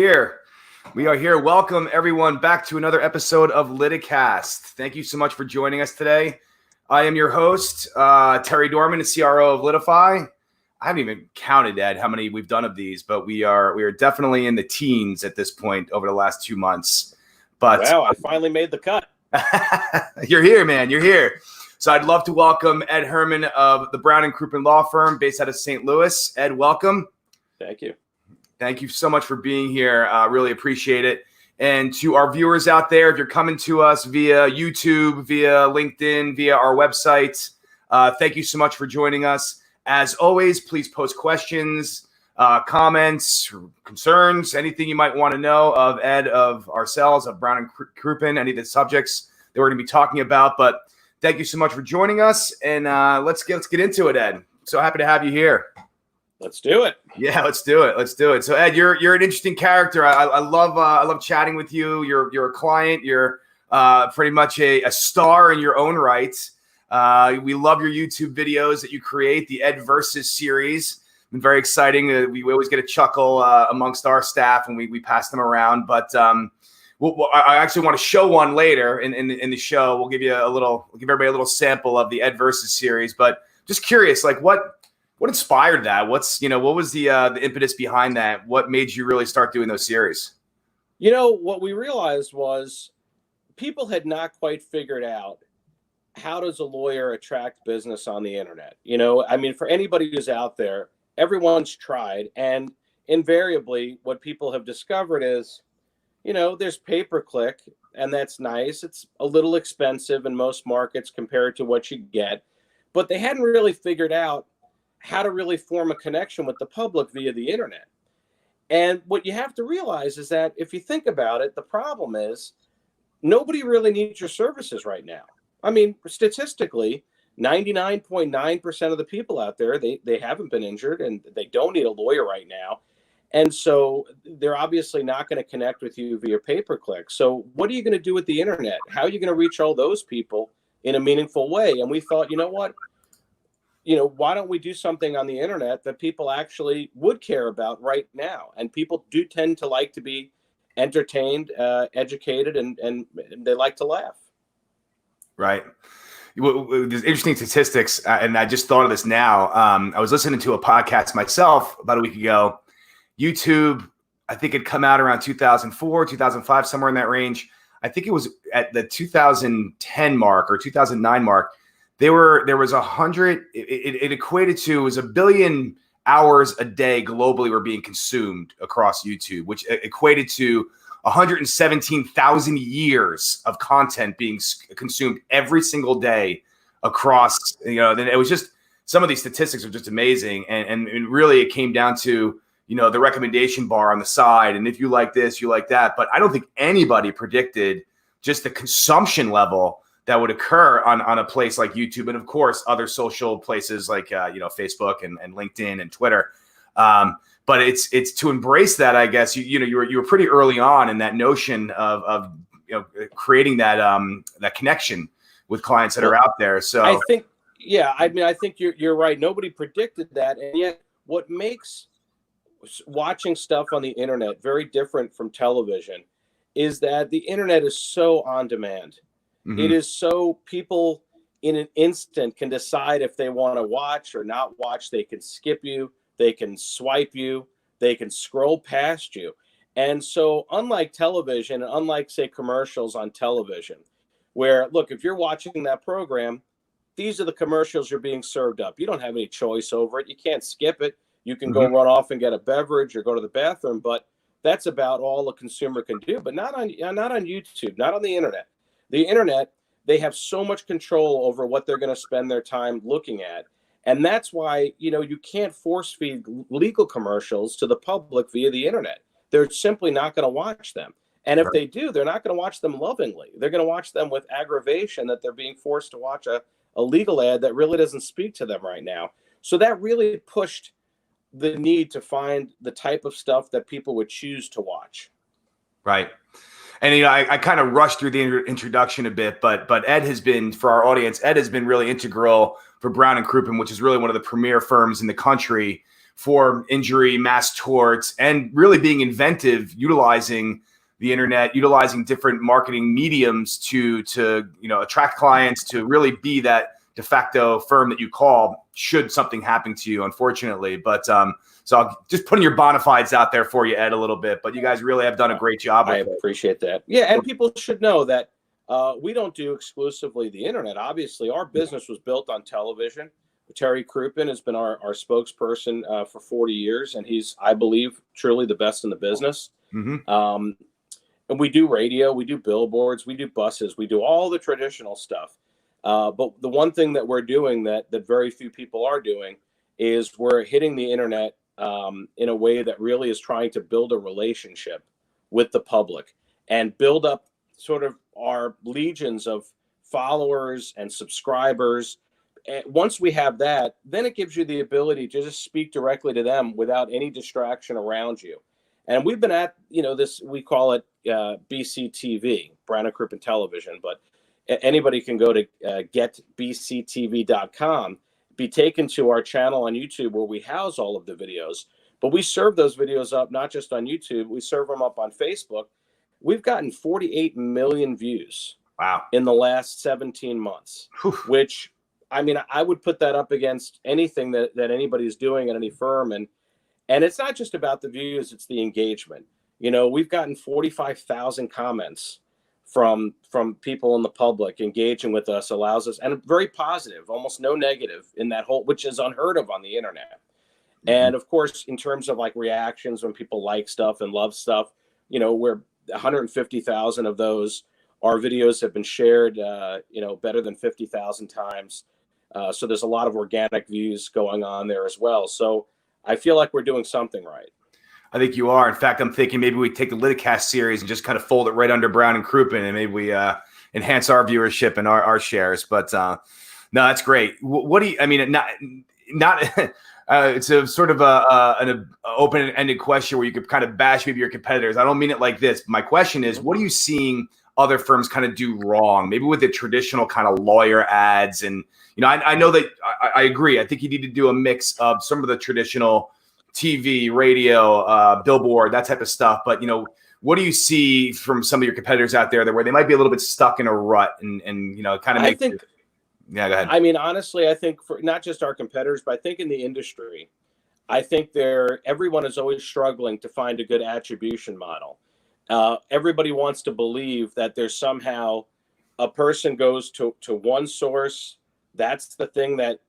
Here. We are here. Welcome, everyone, back to another episode of Liticast. Thank you so much for joining us today. I am your host, Terry Dorman, the CRO of Litify. I haven't even counted, Ed, how many we've done of these, but we are definitely in the teens at this point over the last 2 months. But wow, I finally made the cut. You're here, man. You're here. So I'd love to welcome Ed Herman of the Brown & Crouppen law firm based out of St. Louis. Ed, welcome. Thank you. Thank you so much for being here. Really appreciate it. And to our viewers out there, if you're coming to us via YouTube, via LinkedIn, via our website, thank you so much for joining us. As always, please post questions, comments, concerns, anything you might want to know of Ed, of ourselves, of Brown & Crouppen, any of the subjects that we're going to be talking about. But thank you so much for joining us. And let's get into it, Ed. So happy to have you here. Let's do it. Yeah, let's do it. Let's do it. So Ed, you're an interesting character. I love chatting with you. You're a client. You're pretty much a star in your own right. We love your YouTube videos that you create, the Ed Versus series. Been very exciting. We always get a chuckle amongst our staff when we pass them around. But I actually want to show one later in the show. We'll give everybody a little sample of the Ed Versus series. But just curious, like what inspired that? What was the impetus behind that? What made you really start doing those series? What we realized was people had not quite figured out how does a lawyer attract business on the internet? For anybody who's out there, everyone's tried. And invariably, what people have discovered is, there's pay-per-click, and that's nice. It's a little expensive in most markets compared to what you get. But they hadn't really figured out how to really form a connection with the public via the internet. And what you have to realize is that if you think about it, the problem is nobody really needs your services right now. Statistically, 99.9% of the people out there, they haven't been injured and they don't need a lawyer right now. And so they're obviously not going to connect with you via pay-per-click. So what are you going to do with the internet? How are you going to reach all those people in a meaningful way? And we thought, why don't we do something on the internet that people actually would care about right now? And people do tend to like to be entertained, educated, and they like to laugh. Right. There's interesting statistics, and I just thought of this now. I was listening to a podcast myself about a week ago. YouTube, I think it come out around 2004, 2005, somewhere in that range. I think it was at the 2010 mark or 2009 mark. There was 100. It equated to was 1 billion hours a day globally were being consumed across YouTube, which equated to 117,000 years of content being consumed every single day across. It was just some of these statistics are just amazing, and really it came down to the recommendation bar on the side, and if you like this, you like that. But I don't think anybody predicted just the consumption level that would occur on a place like YouTube, and of course other social places like Facebook and LinkedIn and Twitter. But it's to embrace that, I guess. You were pretty early on in that notion of creating that connection with clients that are out there. So I think you're right. Nobody predicted that, and yet what makes watching stuff on the internet very different from television is that the internet is so on demand. Mm-hmm. It is so people in an instant can decide if they want to watch or not watch. They can skip you. They can swipe you. They can scroll past you. And so unlike television, and unlike, say, commercials on television, where, look, if you're watching that program, these are the commercials you're being served up. You don't have any choice over it. You can't skip it. You can go run off and get a beverage or go to the bathroom, but that's about all a consumer can do. But not on YouTube, not on the internet. The internet, they have so much control over what they're going to spend their time looking at. And that's why, you can't force feed legal commercials to the public via the internet. They're simply not going to watch them. And if they do, they're not going to watch them lovingly. They're going to watch them with aggravation that they're being forced to watch a legal ad that really doesn't speak to them right now. So that really pushed the need to find the type of stuff that people would choose to watch. Right. And I kind of rushed through the introduction a bit, but Ed has been, for our audience, Ed has been really integral for Brown & Crouppen, which is really one of the premier firms in the country for injury, mass torts, and really being inventive, utilizing the internet, utilizing different marketing mediums to attract clients, to really be that de facto firm that you call should something happen to you, unfortunately. But so I'll just putting your bona fides out there for you, Ed, a little bit. But you guys really have done a great job with it. I appreciate that. Yeah, and people should know that we don't do exclusively the internet. Obviously, our business was built on television. Terry Crouppen has been our spokesperson for 40 years, and he's, I believe, truly the best in the business. Mm-hmm. And we do radio, we do billboards, we do buses, we do all the traditional stuff. But the one thing that we're doing that very few people are doing is we're hitting the internet in a way that really is trying to build a relationship with the public and build up sort of our legions of followers and subscribers. And once we have that, then it gives you the ability to just speak directly to them without any distraction around you. And we've been at, this, we call it BCTV, Brandon Crouppen Television, but anybody can go to getbctv.com, be taken to our channel on YouTube where we house all of the videos. But we serve those videos up not just on YouTube, we serve them up on Facebook. We've gotten 48 million views. Wow. In the last 17 months, which, I mean, I would put that up against anything that anybody's doing at any firm. And it's not just about the views, it's the engagement. We've gotten 45,000 comments from people in the public engaging with us, allows us, and very positive, almost no negative in that whole, which is unheard of on the internet. Mm-hmm. And of course, in terms of like reactions, when people like stuff and love stuff, we're 150,000 of those, our videos have been shared, better than 50,000 times. So there's a lot of organic views going on there as well. So I feel like we're doing something right. I think you are. In fact, I'm thinking maybe we take the Liticast series and just kind of fold it right under Brown and Crouppen, and maybe we enhance our viewership and our shares. But no, that's great. What do you? I mean, not. It's a sort of an open-ended question where you could kind of bash maybe your competitors. I don't mean it like this. My question is, what are you seeing other firms kind of do wrong, maybe with the traditional kind of lawyer ads? And I know that I agree. I think you need to do a mix of some of the traditional TV, radio, billboard, that type of stuff. But what do you see from some of your competitors out there that where they might be a little bit stuck in a rut and kind of make? Yeah, go ahead. I mean, honestly, I think for not just our competitors, but I think in the industry, I think everyone is always struggling to find a good attribution model. Everybody wants to believe that there's somehow a person goes to one source. That's the thing that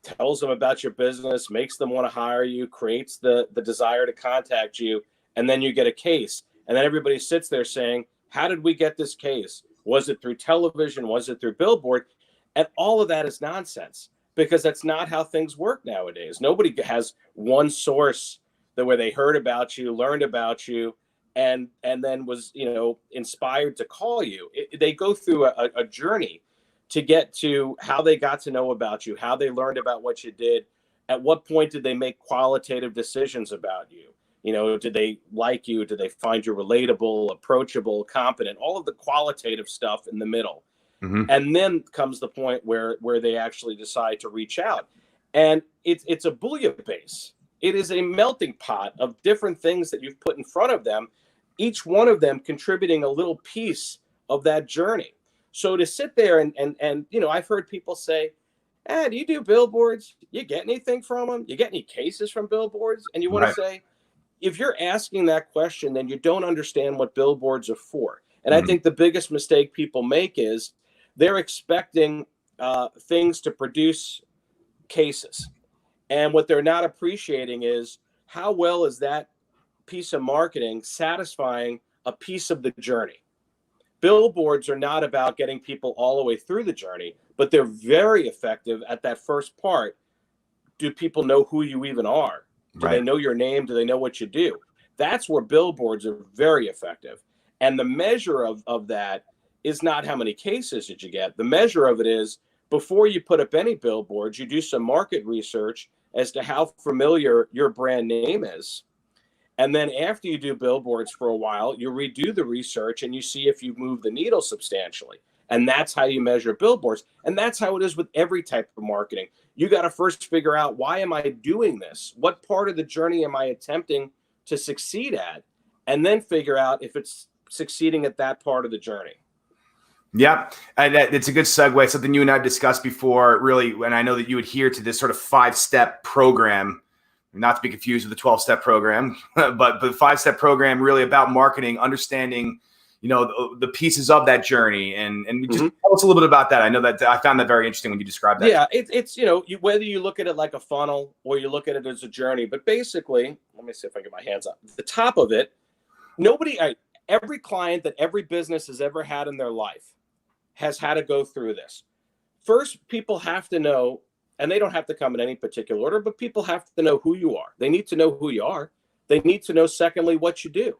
tells them about your business, makes them want to hire you, creates the desire to contact you, and then you get a case. And then everybody sits there saying, how did we get this case? Was it through television? Was it through billboard? And all of that is nonsense, because that's not how things work nowadays. Nobody has one source where they heard about you, learned about you, and then was inspired to call you. They go through a journey to get to how they got to know about you, how they learned about what you did, at what point did they make qualitative decisions about you? Did they like you? Did they find you relatable, approachable, competent? All of the qualitative stuff in the middle. Mm-hmm. And then comes the point where they actually decide to reach out. And it's a bouillabaisse. It is a melting pot of different things that you've put in front of them, each one of them contributing a little piece of that journey. So to sit there and I've heard people say, do you do billboards? You get anything from them? You get any cases from billboards? And you want to say, if you're asking that question, then you don't understand what billboards are for. And I think the biggest mistake people make is they're expecting things to produce cases. And what they're not appreciating is how well is that piece of marketing satisfying a piece of the journey. Billboards are not about getting people all the way through the journey, but they're very effective at that first part. Do people know who you even are? Do they know your name? Do they know what you do? That's where billboards are very effective. And the measure of that is not how many cases did you get. The measure of it is, before you put up any billboards, you do some market research as to how familiar your brand name is. And then after you do billboards for a while, you redo the research and you see if you move the needle substantially. And that's how you measure billboards. And that's how it is with every type of marketing. You got to first figure out, why am I doing this? What part of the journey am I attempting to succeed at? And then figure out if it's succeeding at that part of the journey. Yeah, and it's a good segue. Something you and I discussed before, really, and I know that you adhere to this sort of 5-step program, not to be confused with the 12-step program, but the 5-step program really about marketing, understanding, the pieces of that journey, and just tell us a little bit about that. I know that I found that very interesting when you described that. Yeah, it's whether you look at it like a funnel or you look at it as a journey, but basically, let me see if I can get my hands up. The top of it, every client that every business has ever had in their life has had to go through this. First, people have to know, and they don't have to come in any particular order, but people have to know who you are. They need to know who you are. They need to know, secondly, what you do.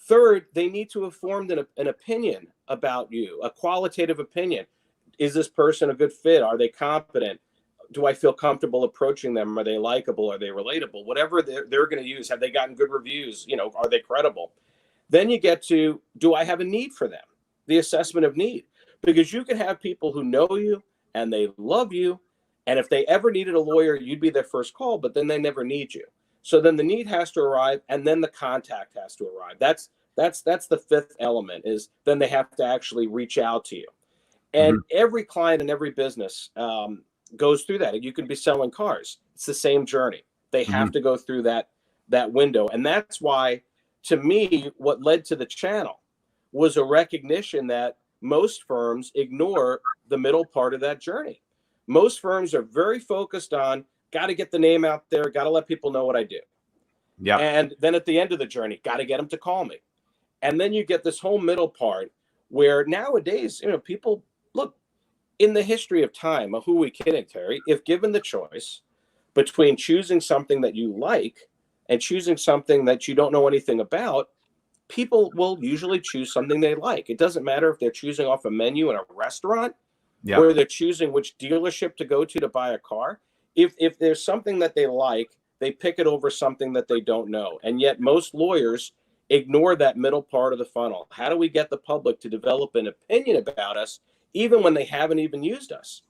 Third, they need to have formed an opinion about you, a qualitative opinion. Is this person a good fit? Are they competent? Do I feel comfortable approaching them? Are they likable? Are they relatable? Whatever they're going to use. Have they gotten good reviews? Are they credible? Then you get to, do I have a need for them? The assessment of need. Because you can have people who know you and they love you, and if they ever needed a lawyer, you'd be their first call, but then they never need you. So then the need has to arrive, and then the contact has to arrive. That's the fifth element, is then they have to actually reach out to you. And every client and every business goes through that. You can be selling cars. It's the same journey. They have to go through that window. And that's why, to me, what led to the channel was a recognition that most firms ignore the middle part of that journey. Most firms are very focused on, got to get the name out there, got to let people know what I do. Yeah. And then at the end of the journey, got to get them to call me. And then you get this whole middle part where nowadays, people look, in the history of time, who are we kidding, Terry? If given the choice between choosing something that you like and choosing something that you don't know anything about, people will usually choose something they like. It doesn't matter if they're choosing off a menu in a restaurant or they're choosing which dealership to go to buy a car. If there's something that they like, they pick it over something that they don't know. And yet most lawyers ignore that middle part of the funnel. How do we get the public to develop an opinion about us, even when they haven't even used us?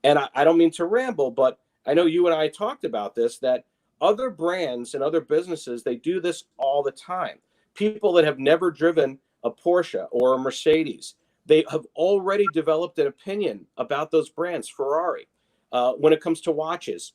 And I don't mean to ramble, but I know you and I talked about this, that other brands and other businesses, they do this all the time. People that have never driven a Porsche or a Mercedes, they have already developed an opinion about those brands. Ferrari, when it comes to watches,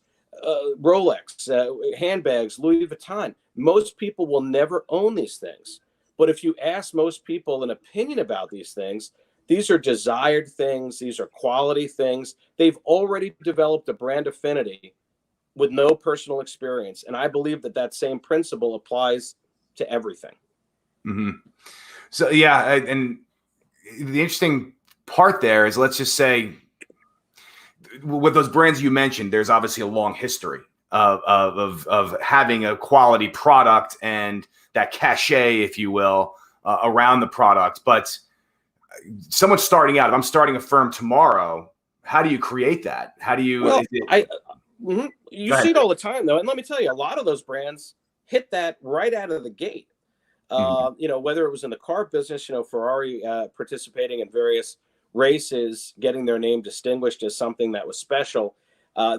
Rolex, handbags, Louis Vuitton. Most people will never own these things. But if you ask most people an opinion about these things, these are desired things. These are quality things. They've already developed a brand affinity with no personal experience. And I believe that same principle applies to everything. So, yeah. And the interesting part there is, let's just say, with those brands you mentioned, there's obviously a long history of having a quality product and that cachet, if you will, around the product. But someone starting out, if I'm starting a firm tomorrow, how do you create that? How do you? Well, you see it all the time, though, and let me tell you, a lot of those brands hit that right out of the gate. Whether it was in the car business, Ferrari participating in various races, getting their name distinguished as something that was special.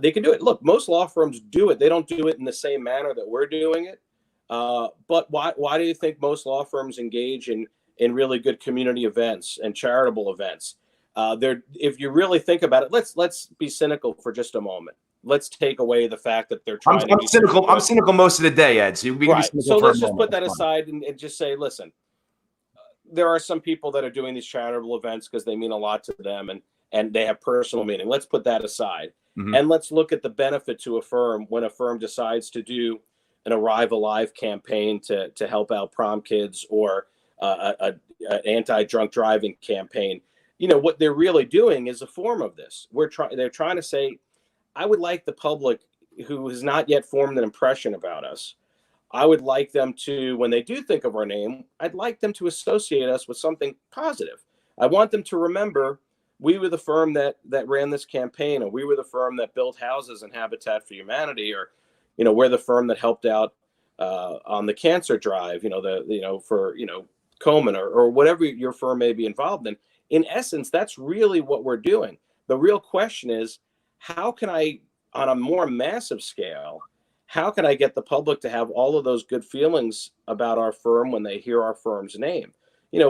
They can do it. Look, most law firms do it. They don't do it in the same manner that we're doing it. But why do you think most law firms engage in really good community events and charitable events? If you really think about it, let's be cynical for just a moment. Let's take away the fact that they're trying to be cynical. I'm cynical most of the day, Ed. So, so let's just put that aside and just say, listen, there are some people that are doing these charitable events because they mean a lot to them and they have personal meaning. Let's put that aside. And let's look at the benefit to a firm when a firm decides to do an Arrive Alive campaign to help out prom kids, or an anti-drunk driving campaign. What they're really doing is a form of this. They're trying to say, I would like the public who has not yet formed an impression about us, I would like them to, when they do think of our name, I'd like them to associate us with something positive. I want them to remember we were the firm that ran this campaign, or we were the firm that built houses and Habitat for Humanity, or, we're the firm that helped out on the cancer drive, for Komen, or whatever your firm may be involved in. in essence, that's really what we're doing. The real question is, how can I, on a more massive scale, how can I get the public to have all of those good feelings about our firm when they hear our firm's name?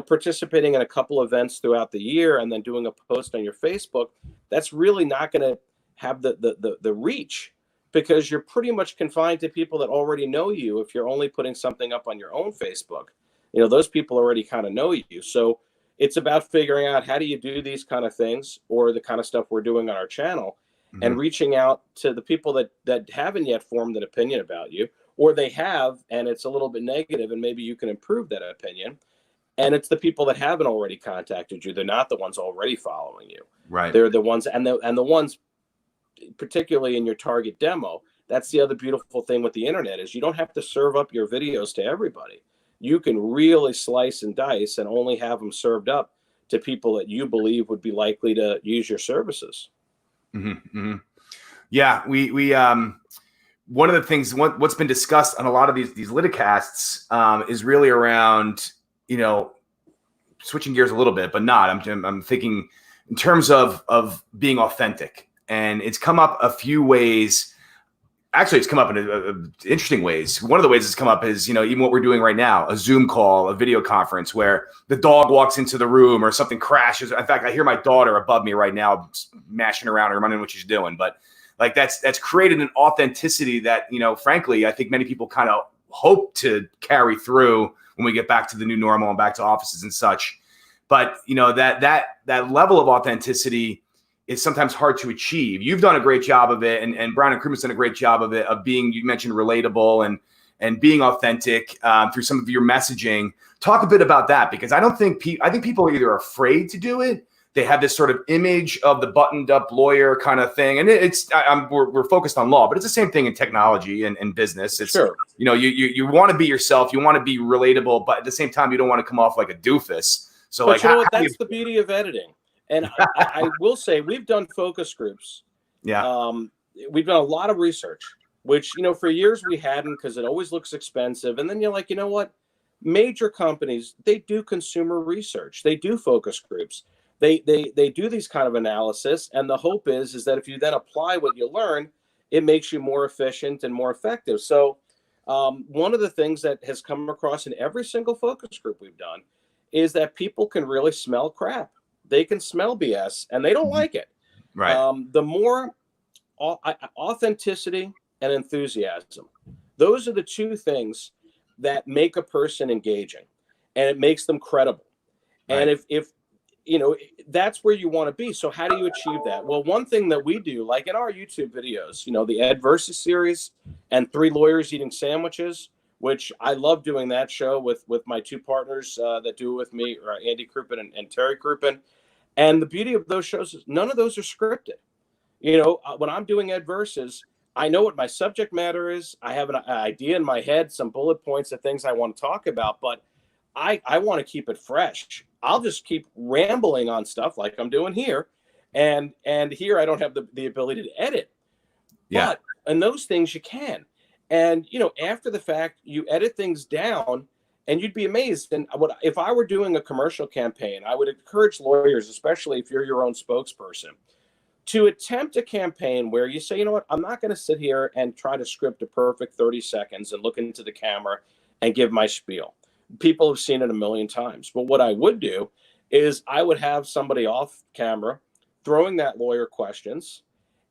Participating in a couple events throughout the year and then doing a post on your Facebook, that's really not going to have the reach, because you're pretty much confined to people that already know you. If you're only putting something up on your own Facebook, those people already kind of know you. So it's about figuring out, how do you do these kind of things, or the kind of stuff we're doing on our channel, and reaching out to the people that haven't yet formed an opinion about you, or they have, and it's a little bit negative, and maybe you can improve that opinion. And it's the people that haven't already contacted you. They're not the ones already following you. Right. They're the ones, and the ones, particularly in your target demo. That's the other beautiful thing with the internet, is you don't have to serve up your videos to everybody. You can really slice and dice and only have them served up to people that you believe would be likely to use your services. Yeah, we one of the things, what's been discussed on a lot of these Liticasts is really around, switching gears a little bit, but not. I'm thinking in terms of being authentic, and it's come up a few ways. Actually, it's come up in interesting ways. One of the ways it's come up is, even what we're doing right now, a Zoom call, a video conference where the dog walks into the room or something crashes. In fact, I hear my daughter above me right now mashing around and running what she's doing. But like that's created an authenticity that, frankly, I think many people kind of hope to carry through when we get back to the new normal and back to offices and such. But, that level of authenticity is sometimes hard to achieve. You've done a great job of it, and Brown and Croupen's done a great job of it, of being, you mentioned relatable and being authentic through some of your messaging. Talk a bit about that, because I think people are either afraid to do it. They have this sort of image of the buttoned up lawyer kind of thing. And we're focused on law, but it's the same thing in technology and business. It's, sure. You want to be yourself, you want to be relatable, but at the same time, you don't want to come off like a doofus. So but that's the beauty of editing. And I will say, we've done focus groups. Yeah. We've done a lot of research, which, for years we hadn't, because it always looks expensive. And then you're like, you know what? Major companies, they do consumer research. They do focus groups. They do these kind of analysis. And the hope is that if you then apply what you learn, it makes you more efficient and more effective. So one of the things that has come across in every single focus group we've done is that people can really smell crap. They can smell BS, and they don't like it. Right. The more authenticity and enthusiasm, those are the two things that make a person engaging, and it makes them credible. Right. And if that's where you want to be. So how do you achieve that? Well, one thing that we do, like in our YouTube videos, the Ed Versus series and 3 Lawyers Eating Sandwiches, which I love doing that show with my 2 partners that do it with me, Andy Crouppen and Terry Crouppen. And the beauty of those shows is none of those are scripted. When I'm doing Ed Versus, I know what my subject matter is. I have an idea in my head, some bullet points of things I want to talk about, but I want to keep it fresh. I'll just keep rambling on stuff like I'm doing here. And here I don't have the ability to edit. Yeah. But in those things you can. And, after the fact, you edit things down, and you'd be amazed. And if I were doing a commercial campaign, I would encourage lawyers, especially if you're your own spokesperson, to attempt a campaign where you say, you know what, I'm not going to sit here and try to script a perfect 30 seconds and look into the camera and give my spiel. People have seen it a million times. But what I would do is I would have somebody off camera throwing that lawyer questions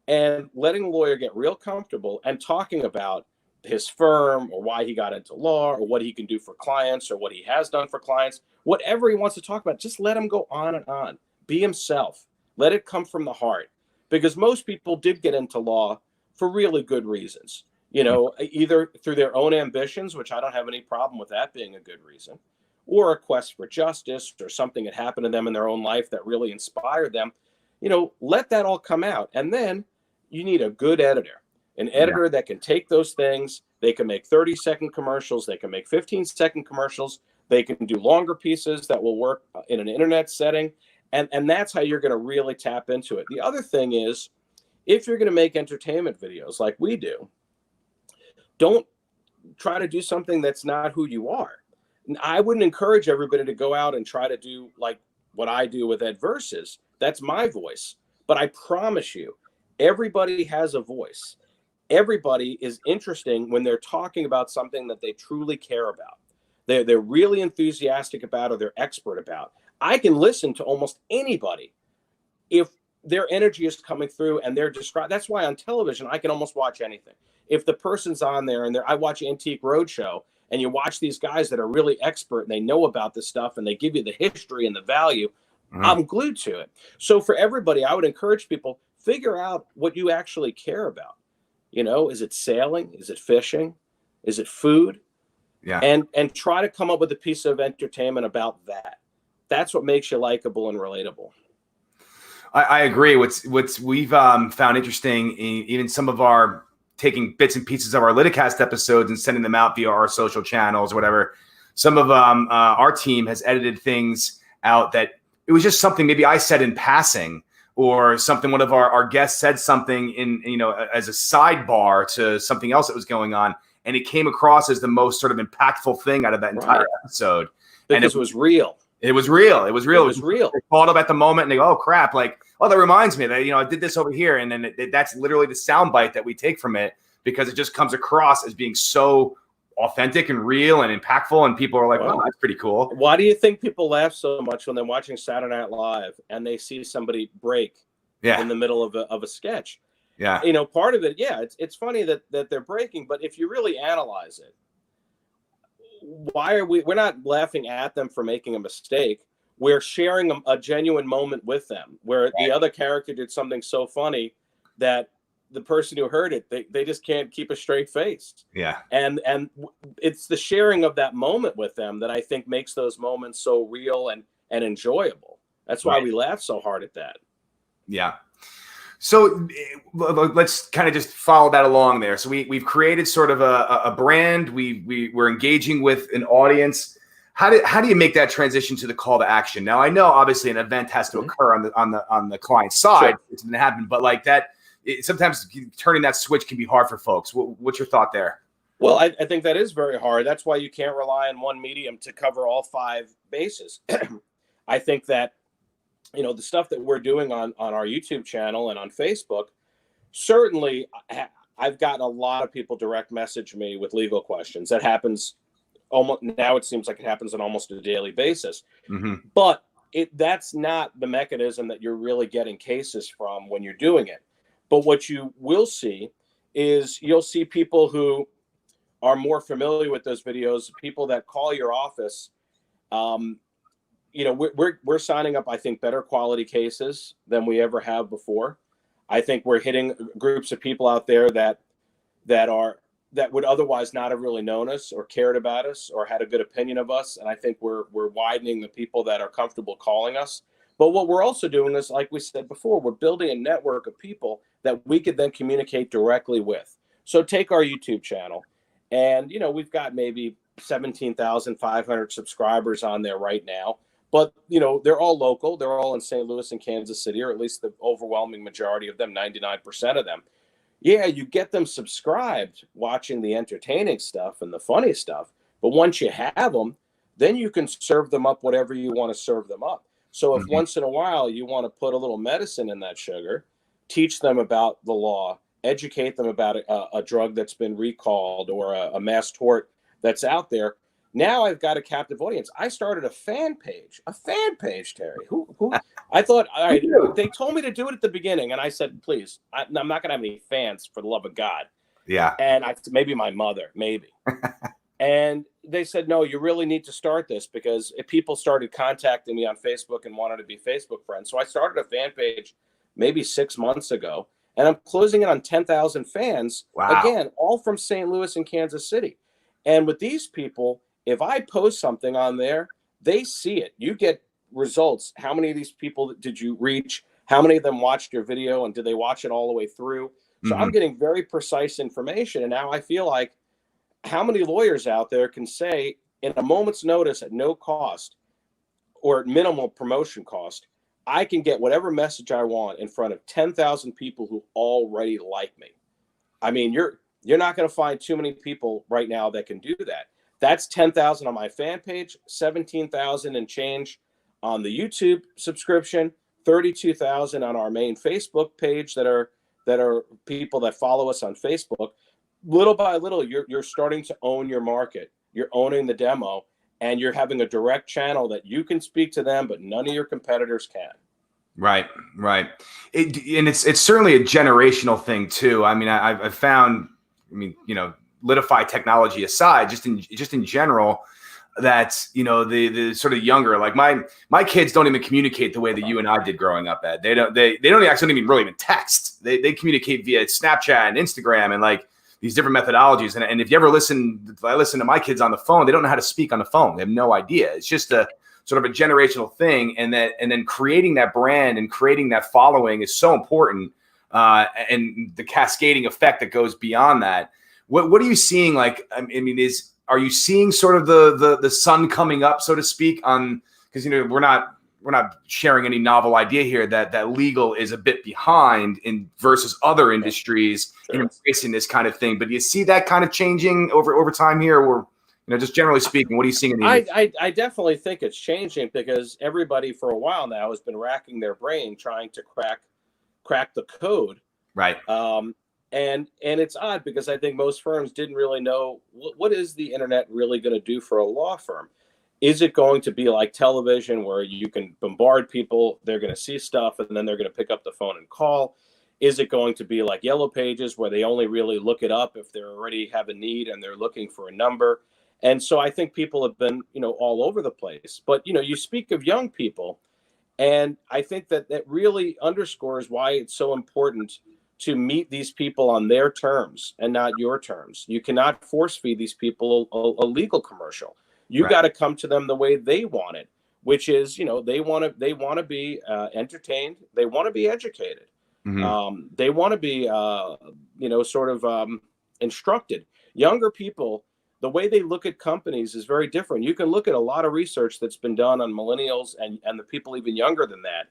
and letting the lawyer get real comfortable and talking about his firm, or why he got into law, or what he can do for clients, or what he has done for clients, whatever he wants to talk about. Just let him go on and on. Be himself. Let it come from the heart, because most people did get into law for really good reasons, either through their own ambitions, which I don't have any problem with that being a good reason, or a quest for justice, or something that happened to them in their own life that really inspired them. Let that all come out. And then you need a good editor. An editor that can take those things. They can make 30-second commercials. They can make 15-second commercials. They can do longer pieces that will work in an internet setting. And that's how you're going to really tap into it. The other thing is, if you're going to make entertainment videos like we do, don't try to do something that's not who you are. I wouldn't encourage everybody to go out and try to do like what I do with Adverses. That's my voice. But I promise you, everybody has a voice. Everybody is interesting when they're talking about something that they truly care about. They're really enthusiastic about, or they're expert about. I can listen to almost anybody if their energy is coming through and they're described. That's why on television I can almost watch anything. If the person's on there and I watch Antique Roadshow, and you watch these guys that are really expert and they know about this stuff and they give you the history and the value, I'm glued to it. So for everybody, I would encourage people, figure out what you actually care about. You know, is it sailing? Is it fishing? Is it food? Yeah. And try to come up with a piece of entertainment about that. That's what makes you likable and relatable. I agree. What's we've found interesting, even some of our taking bits and pieces of our Liticast episodes and sending them out via our social channels, or whatever. Some of our team has edited things out that it was just something maybe I said in passing, or something one of our guests said something in, you know, as a sidebar to something else that was going on, and it came across as the most sort of impactful thing out of that entire episode. Because and it was real. It was real. It was real. It was real. They called up at the moment and they go, oh, crap. Like, oh, that reminds me that, you know, I did this over here. And then that's literally the soundbite that we take from it, because it just comes across as being so authentic and real and impactful. And people are like, wow, that's pretty cool. Why do you think people laugh so much when they're watching Saturday Night Live and they see somebody break in the middle of a sketch? Yeah. You know, part of it, it's funny that they're breaking, but if you really analyze it, we're not laughing at them for making a mistake. We're sharing a genuine moment with them where the other character did something so funny that the person who heard it, they just can't keep a straight face. Yeah. And it's the sharing of that moment with them that I think makes those moments so real and enjoyable. That's why we laugh so hard at that. Yeah. So let's kind of just follow that along there. So we've created sort of a brand. We're engaging with an audience. How do you make that transition to the call to action? Now, I know obviously an event has to occur on the client side. Sure. It didn't happen, but like that, sometimes turning that switch can be hard for folks. What's your thought there? Well, I think that is very hard. That's why you can't rely on one medium to cover all 5 bases. I think that, you know, the stuff that we're doing on our YouTube channel and on Facebook, certainly I've gotten a lot of people direct message me with legal questions. That happens almost now. It seems like it happens on almost a daily basis. But that's not the mechanism that you're really getting cases from when you're doing it. But what you will see is you'll see people who are more familiar with those videos, people that call your office. You know, we're signing up, I think, better quality cases than we ever have before. I think we're hitting groups of people out there that would otherwise not have really known us or cared about us or had a good opinion of us. And I think we're widening the people that are comfortable calling us. But what we're also doing is, like we said before, we're building a network of people that we could then communicate directly with. So take our YouTube channel, and, you know, we've got maybe 17,500 subscribers on there right now. But, you know, they're all local. They're all in St. Louis and Kansas City, or at least the overwhelming majority of them, 99% of them. Yeah, you get them subscribed watching the entertaining stuff and the funny stuff. But once you have them, then you can serve them up whatever you want to serve them up. So if once in a while you want to put a little medicine in that sugar, teach them about the law, educate them about a drug that's been recalled or a mass tort that's out there. Now I've got a captive audience. I started a fan page, Terry. Who I thought, all right, they told me to do it at the beginning. And I said, please, I'm not going to have any fans, for the love of God. Yeah. And maybe my mother, maybe. And they said, no, you really need to start this, because if people started contacting me on Facebook and wanted to be Facebook friends. So I started a fan page maybe 6 months ago, and I'm closing in on 10,000 fans. Wow. Again, all from St. Louis and Kansas City. And with these people, if I post something on there, they see it. You get results. How many of these people did you reach? How many of them watched your video, and did they watch it all the way through? So I'm getting very precise information. And now I feel like, how many lawyers out there can say in a moment's notice at no cost or at minimal promotion cost, I can get whatever message I want in front of 10,000 people who already like me? I mean, you're not going to find too many people right now that can do that. That's 10,000 on my fan page, 17,000 and change on the YouTube subscription, 32,000 on our main Facebook page that are people that follow us on Facebook. Little by little, you're starting to own your market. You're owning the demo, and you're having a direct channel that you can speak to them, but none of your competitors can. Right, right. And it's certainly a generational thing too. I mean, I've found, I mean, you know, Litify technology aside, just in general, that, you know, the sort of younger, like my kids don't even communicate the way that you and I did growing up, Ed. They don't actually even really even text. They communicate via Snapchat and Instagram and like these different methodologies. And if you ever if I listen to my kids on the phone, they don't know how to speak on the phone. They have no idea. It's just a sort of a generational thing. And then creating that brand and creating that following is so important. And the cascading effect that goes beyond that. What are you seeing? Like, I mean, are you seeing sort of the sun coming up, so to speak, on, because, you know, we're not sharing any novel idea here that legal is a bit behind in versus other industries in embracing this kind of thing. But do you see that kind of changing over time here, or, you know, just generally speaking, what are you seeing in the industry? I definitely think it's changing, because everybody for a while now has been racking their brain trying to crack the code. Right. And it's odd, because I think most firms didn't really know what is the internet really going to do for a law firm. Is it going to be like television, where you can bombard people, they're going to see stuff, and then they're going to pick up the phone and call? Is it going to be like Yellow Pages, where they only really look it up if they already have a need and they're looking for a number? And so I think people have been, you know, all over the place. But, you know, you speak of young people, and I think that really underscores why it's so important to meet these people on their terms and not your terms. You cannot force feed these people a legal commercial. You got to come to them the way they want it, which is, you know, they want to be entertained. They want to be educated. Mm-hmm. They want to be, you know, sort of instructed. Younger people, the way they look at companies is very different. You can look at a lot of research that's been done on millennials and the people even younger than that.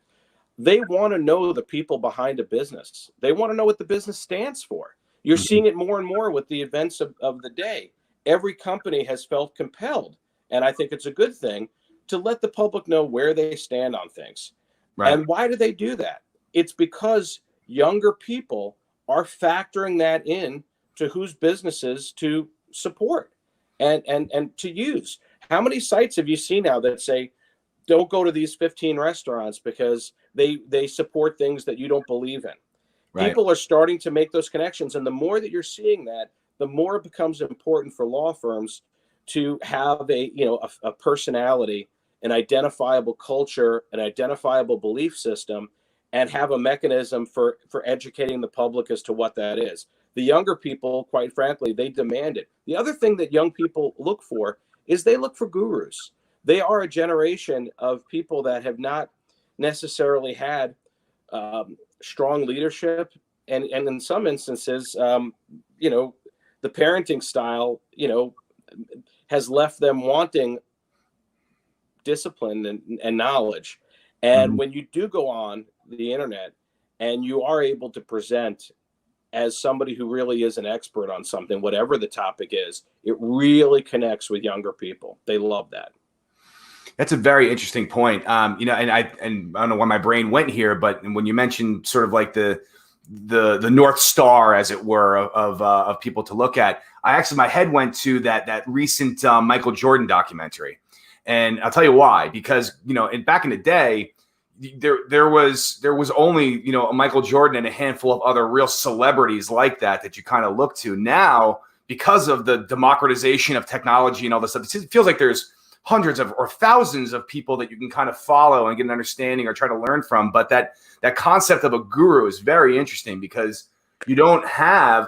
They want to know the people behind a business. They want to know what the business stands for. You're seeing it more and more with the events of the day. Every company has felt compelled, and I think it's a good thing, to let the public know where they stand on things. Right. And why do they do that? It's because younger people are factoring that in to whose businesses to support and to use. How many sites have you seen now that say, don't go to these 15 restaurants because they support things that you don't believe in? Right. People are starting to make those connections. And the more that you're seeing that, the more it becomes important for law firms to have a personality, an identifiable culture, an identifiable belief system, and have a mechanism for educating the public as to what that is. The younger people, quite frankly, they demand it. The other thing that young people look for is they look for gurus. They are a generation of people that have not necessarily had strong leadership, and in some instances, the parenting style, has left them wanting discipline and knowledge. And when you do go on the internet and you are able to present as somebody who really is an expert on something, whatever the topic is, it really connects with younger people. They love that. That's a very interesting point. And I don't know why my brain went here, but when you mentioned sort of like the North Star, as it were, of people to look at, my head went to that recent Michael Jordan documentary, and I'll tell you why. Because back in the day, there was only a Michael Jordan and a handful of other real celebrities like that you kind of look to. Now, because of the democratization of technology and all this stuff, it feels like there's hundreds of or thousands of people that you can kind of follow and get an understanding or try to learn from. But that concept of a guru is very interesting, because you don't have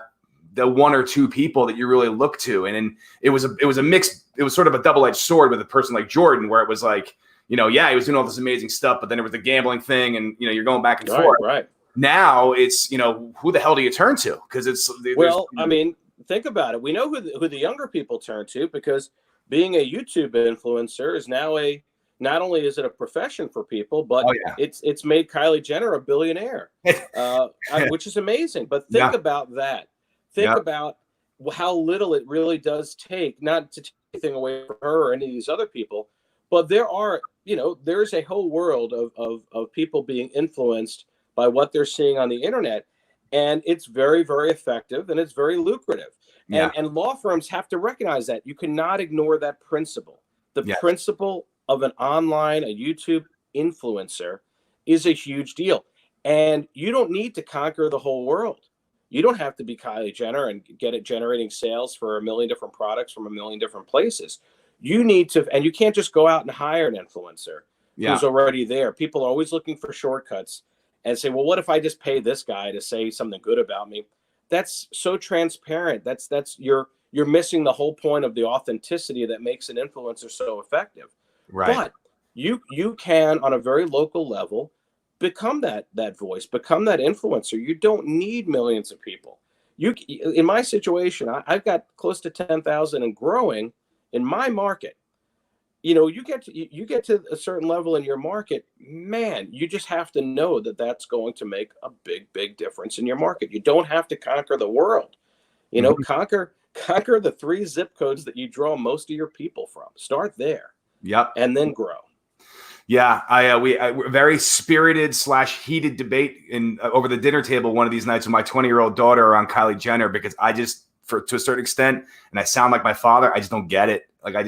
the one or two people that you really look to. And it was a mix. It was sort of a double-edged sword with a person like Jordan, where it was like, he was doing all this amazing stuff, but then there was the gambling thing, and you're going back and forth. Right. Now it's who the hell do you turn to? Because I mean, think about it. We know who the younger people turn to, because being a YouTube influencer is now not only is it a profession for people, but it's made Kylie Jenner a billionaire, which is amazing. But think about that. Think about how little it really does take, not to take anything away from her or any of these other people, but there are, there's a whole world of people being influenced by what they're seeing on the internet. And it's very, very effective, and it's very lucrative. Yeah. And law firms have to recognize that. You cannot ignore that principle. The principle of a YouTube influencer is a huge deal. And you don't need to conquer the whole world. You don't have to be Kylie Jenner and get it generating sales for a million different products from a million different places. You need to, and you can't just go out and hire an influencer who's already there. People are always looking for shortcuts and say, well, what if I just pay this guy to say something good about me? That's so transparent. You're missing the whole point of the authenticity that makes an influencer so effective. Right. But you can, on a very local level, become that voice, become that influencer. You don't need millions of people. In my situation, I've got close to 10,000 and growing in my market. You get to a certain level in your market, man, you just have to know that that's going to make a big, big difference in your market. You don't have to conquer the world. Conquer the 3 zip codes that you draw most of your people from. Start there. Yep. And then grow. Yeah, we very spirited / heated debate over the dinner table one of these nights with my 20-year-old daughter around Kylie Jenner, because I just, to a certain extent, and I sound like my father, I just don't get it. Like I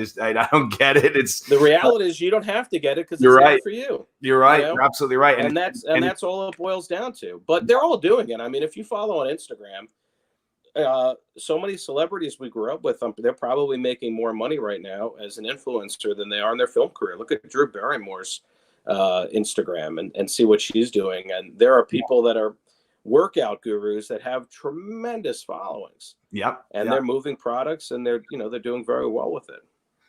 don't get it. It's the reality is you don't have to get it because it's not for you. You're right. You're absolutely right. And that's all it boils down to. But they're all doing it. I mean, if you follow on Instagram, so many celebrities we grew up with, they're probably making more money right now as an influencer than they are in their film career. Look at Drew Barrymore's Instagram and see what she's doing. And there are people that are workout gurus that have tremendous followings. Yep. And they're moving products, and they're doing very well with it.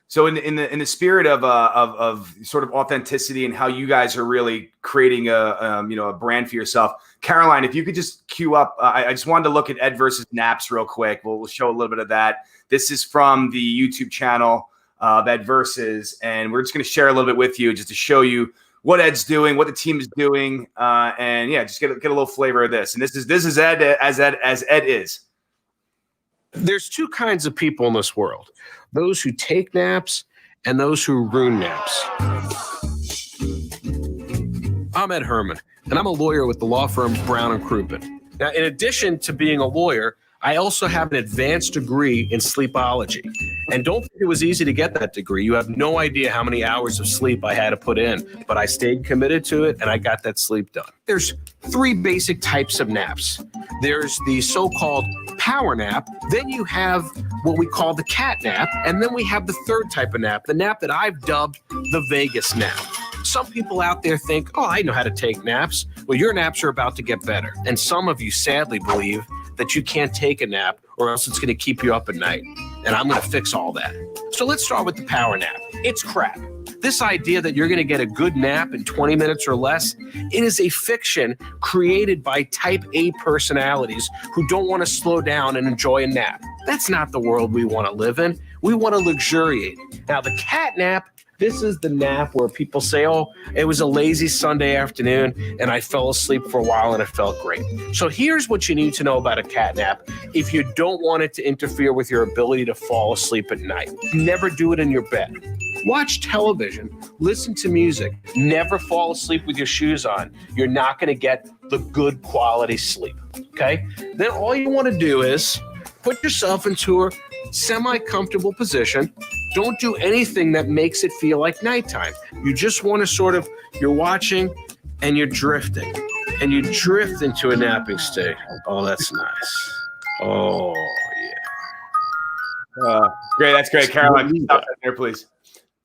So in the spirit of sort of authenticity and how you guys are really creating a brand for yourself, Caroline, if you could just cue up, I just wanted to look at Ed versus Naps real quick. We'll show a little bit of that. This is from the YouTube channel of Ed versus, and we're just going to share a little bit with you just to show you what Ed's doing, what the team is doing, and just get a little flavor of this. And this is Ed as Ed is. There's 2 kinds of people in this world: those who take naps and those who ruin naps. I'm Ed Herman, and I'm a lawyer with the law firm Brown & Crouppen. Now, in addition to being a lawyer, I also have an advanced degree in sleepology. And don't think it was easy to get that degree. You have no idea how many hours of sleep I had to put in, but I stayed committed to it, and I got that sleep done. There's 3 basic types of naps. There's the so-called power nap. Then you have what we call the cat nap. And then we have the 3rd type of nap, the nap that I've dubbed the Vegas nap. Some people out there think, oh, I know how to take naps. Well, your naps are about to get better. And some of you sadly believe that you can't take a nap or else it's going to keep you up at night. And I'm going to fix all that. So let's start with the power nap. It's crap. This idea that you're going to get a good nap in 20 minutes or less, it is a fiction created by type A personalities who don't want to slow down and enjoy a nap. That's not the world we want to live in. We want to luxuriate. Now, the cat nap, this is the nap where people say, oh, it was a lazy Sunday afternoon and I fell asleep for a while and it felt great. So here's what you need to know about a cat nap if you don't want it to interfere with your ability to fall asleep at night. Never do it in your bed. Watch television, listen to music, never fall asleep with your shoes on. You're not going to get the good quality sleep, okay? Then all you want to do is put yourself into a semi-comfortable position. Don't do anything that makes it feel like nighttime. You just want to you're watching and you're drifting. And you drift into a napping state. Oh, that's nice. Oh, yeah. Great. That's great. Caroline, stop that there, please.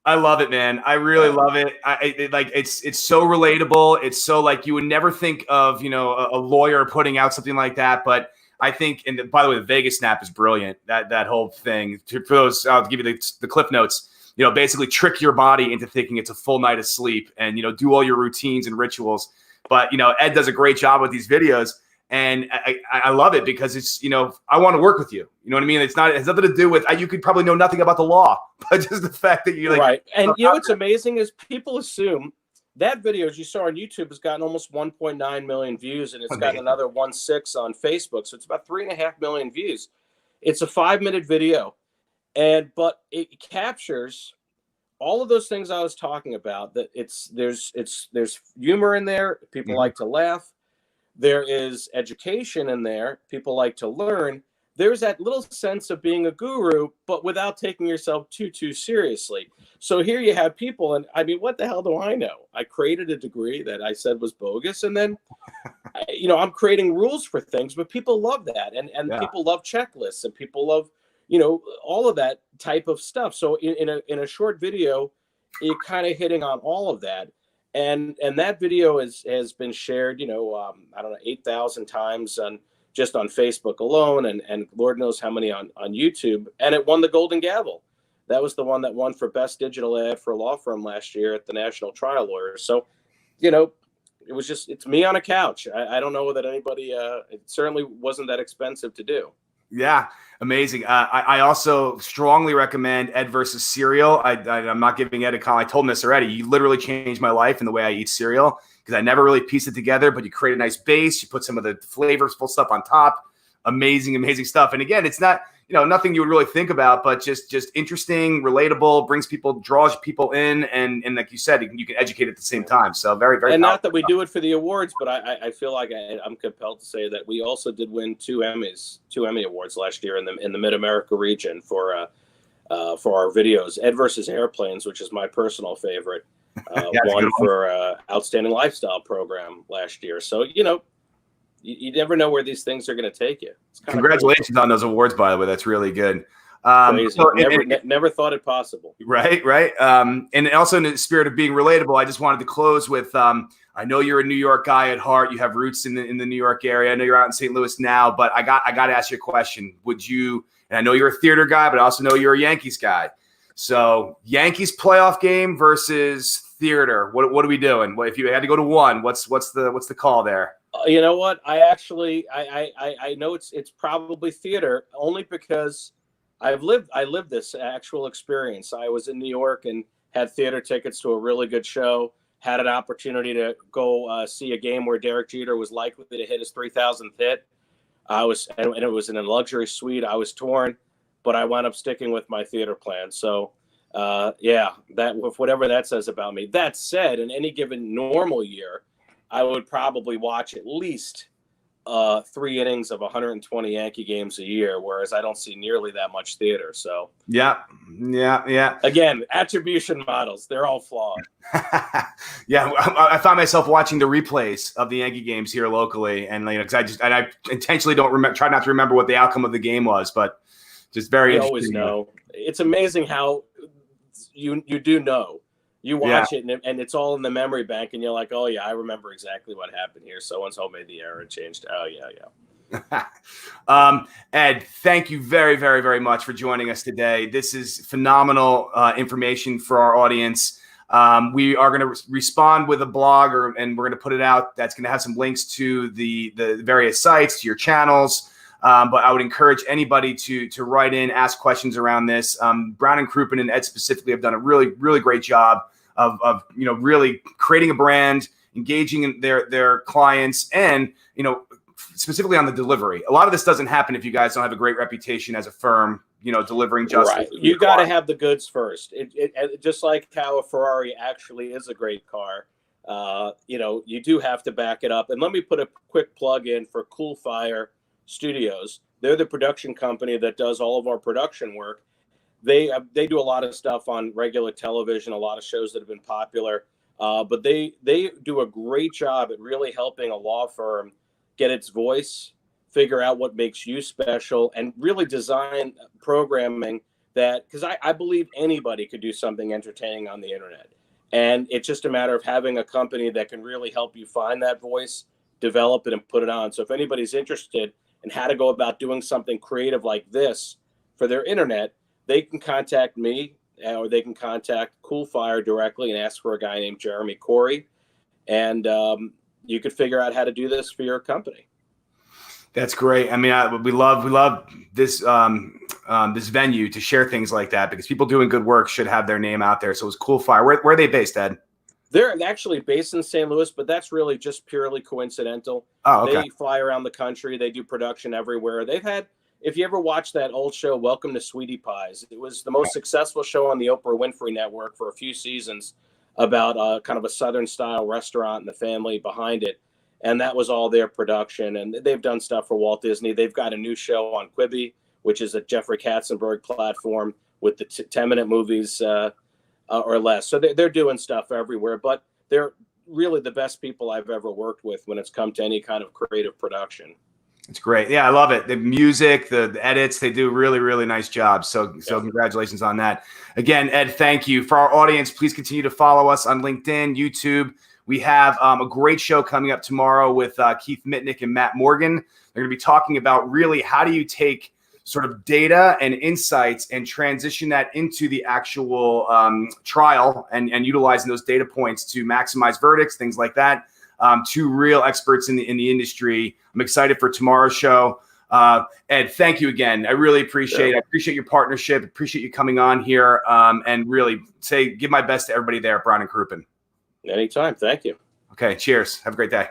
I love it, man. I really love it. It's so relatable. It's so like you would never think of, a lawyer putting out something like that. But I think, and by the way, the Vegas snap is brilliant. That whole thing. For those, I'll give you the cliff notes. Basically trick your body into thinking it's a full night of sleep, and do all your routines and rituals. But Ed does a great job with these videos, and I love it because it's I want to work with you. You know what I mean? It has nothing to do with you could probably know nothing about the law, but just the fact that you're like right. And what's amazing is people assume that video, as you saw on YouTube, has gotten almost 1.9 million views, and it's gotten another 1.6 on Facebook. So it's about 3.5 million views. It's a 5-minute video, but it captures all of those things I was talking about, that there's humor in there. People like to laugh. There is education in there. People like to learn. There's that little sense of being a guru, but without taking yourself too seriously. So here you have people, and I mean, what the hell do I know? I created a degree that I said was bogus, and then, I'm creating rules for things, but people love that, and people love checklists, and people love, all of that type of stuff. So in a short video, you're kind of hitting on all of that. And that video has been shared, I don't know, 8,000 times just on Facebook alone, and Lord knows how many on YouTube. And it won the Golden Gavel. That was the one that won for best digital ad for a law firm last year at the National Trial Lawyers. So, it's me on a couch. I don't know that anybody, it certainly wasn't that expensive to do. Yeah, amazing. I also strongly recommend Ed versus Cereal. I'm not giving Ed a call. I told him this already. You literally changed my life in the way I eat cereal, because I never really pieced it together, but you create a nice base. You put some of the flavorful stuff on top. Amazing stuff. And again, it's not, nothing you would really think about, but just interesting, relatable, draws people in. And like you said, you can educate at the same time. So very, very And not that we do it for the awards, but I feel like I'm compelled to say that we also did win two Emmy awards last year in the Mid-America region for our videos. Ed versus Airplanes, which is my personal favorite, won for Outstanding Lifestyle Program last year. So, you never know where these things are going to take you. Congratulations on those awards, by the way. That's really good. Crazy. Never thought it possible. Right. And also in the spirit of being relatable, I just wanted to close with, I know you're a New York guy at heart. You have roots in the New York area. I know you're out in St. Louis now, but I got to ask you a question. Would you, and I know you're a theater guy, but I also know you're a Yankees guy. So Yankees playoff game versus theater. What are we doing? Well, if you had to go to one, what's the call there? You know what? I know it's probably theater, only because I lived this actual experience. I was in New York and had theater tickets to a really good show. Had an opportunity to go see a game where Derek Jeter was likely to hit his 3,000th hit. And it was in a luxury suite. I was torn, but I wound up sticking with my theater plan. So, whatever that says about me. That said, in any given normal year, I would probably watch at least 3 innings of 120 Yankee games a year, whereas I don't see nearly that much theater. So yeah. Again, attribution models, they're all flawed. Yeah, I find myself watching the replays of the Yankee games here locally, and because I intentionally don't try not to remember what the outcome of the game was, but just very You interesting. always know. It's amazing how you do know. You watch it and it's all in the memory bank, and you're like, oh yeah, I remember exactly what happened here. So-and-so made the error and changed. Oh yeah. Ed, thank you very, very, very much for joining us today. This is phenomenal information for our audience. We are going to respond with a blog, and we're going to put it out. That's going to have some links to the various sites, to your channels. But I would encourage anybody to write in, ask questions around this. Brown and Crouppen and Ed specifically have done a really, really great job of really creating a brand, engaging in their clients, and specifically on the delivery. A lot of this doesn't happen if you guys don't have a great reputation as a firm, delivering justice. Right. You got to have the goods first. It just like how a Ferrari actually is a great car. You do have to back it up. And let me put a quick plug in for Cool Fire Studios. They're the production company that does all of our production work. They do a lot of stuff on regular television, a lot of shows that have been popular, but they do a great job at really helping a law firm get its voice, figure out what makes you special, and really design programming because I believe anybody could do something entertaining on the internet. And it's just a matter of having a company that can really help you find that voice, develop it, and put it on. So if anybody's interested in how to go about doing something creative like this for their internet, they can contact me, or they can contact Cool Fire directly and ask for a guy named Jeremy Corey. And you could figure out how to do this for your company. That's great. I mean, we love this this venue to share things like that, because people doing good work should have their name out there. So it's Cool Fire. Where are they based, Ed? They're actually based in St. Louis, but that's really just purely coincidental. Oh, okay. They fly around the country. They do production everywhere. They've had if you ever watch that old show, Welcome to Sweetie Pies, it was the most successful show on the Oprah Winfrey Network for a few seasons about kind of a Southern style restaurant and the family behind it. And that was all their production. And they've done stuff for Walt Disney. They've got a new show on Quibi, which is a Jeffrey Katzenberg platform with the 10-minute movies or less. So they're doing stuff everywhere, but they're really the best people I've ever worked with when it's come to any kind of creative production. It's great. Yeah, I love it. The music, the edits, they do really, really nice jobs. So congratulations on that. Again, Ed, thank you. For our audience, please continue to follow us on LinkedIn, YouTube. We have a great show coming up tomorrow with Keith Mitnick and Matt Morgan. They're going to be talking about really how do you take sort of data and insights and transition that into the actual trial and utilizing those data points to maximize verdicts, things like that. Two real experts in the industry. I'm excited for tomorrow's show. Ed, thank you again. I really appreciate it. I appreciate your partnership. Appreciate you coming on here and really give my best to everybody there at Brown and Crouppen. Anytime. Thank you. Okay. Cheers. Have a great day.